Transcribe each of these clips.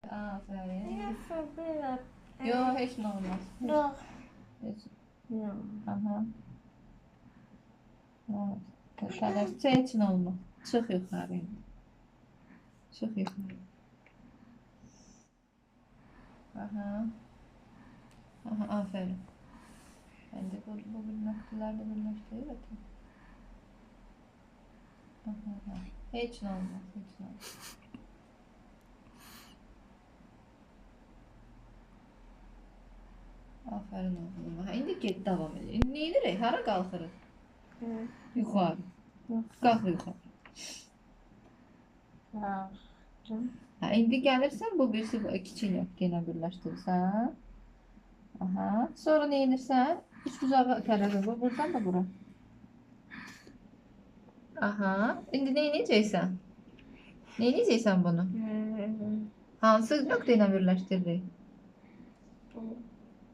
Aferin. Nasıl böyle? Yok, heç nə olmaz. Yok. Heç. Yok. Aha. Evet. Tələscə heç nə olmaz. Çıx yuxarı indi. Çıx yuxarı. Aha. Aha, aferin. İndi bu bir nöqtələrlə birləşdirir. Aha. Heç nə olmaz. Heç nə olmaz. Aferin oğluma. İndi get davam edir. İndi nə edirik? Hara qalxırıq? Yuxarı. Qalx yuxarı. Hə, indi gəlirsən bu birisi kiçik nöqtə ilə birləşdirirsən. Aha. Sonra nə edirsən? Üç bucağı tərəfə vur. Buradan da bura. Aha. İndi nə edəcəksən? Nə edəcəksən bunu? Hansı nöqtə ilə birləşdiririk?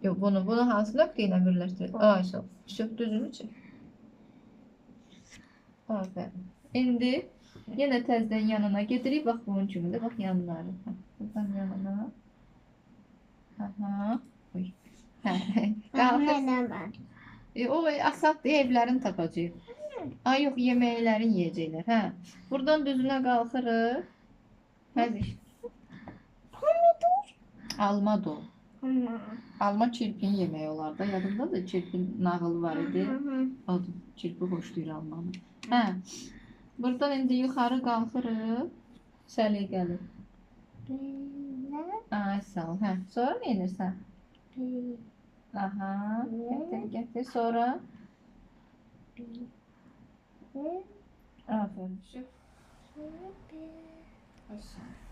Yox, bunu hansı nöqtə ilə birləşdiririk? Ay, sol. Çox düzünü çək. Aferin. İndi yenə təzədən yanına gedirik. Bax bunun kimidir. Bax yanları. Buradan yanına. Aha. Oy. Qalxır. O asaddır, evlərini tapacağıq. Ay yox, yeməklərini yeyəcəklər. Hə. Buradan düzünə qalxırıq. Həziş. Alma da. Alma çirpin yeməyi olar da. Yadımdadır, çirpin nağılı var idi. Adı çirpi xoşlayır almanı. Hə. Buradan indi yuxarı qalxırıq. Səliqəli. Ay sağ ol. Hə. Sonra nə edirsən? Aha. Gətir. Sonra? Aferin. Aşağı.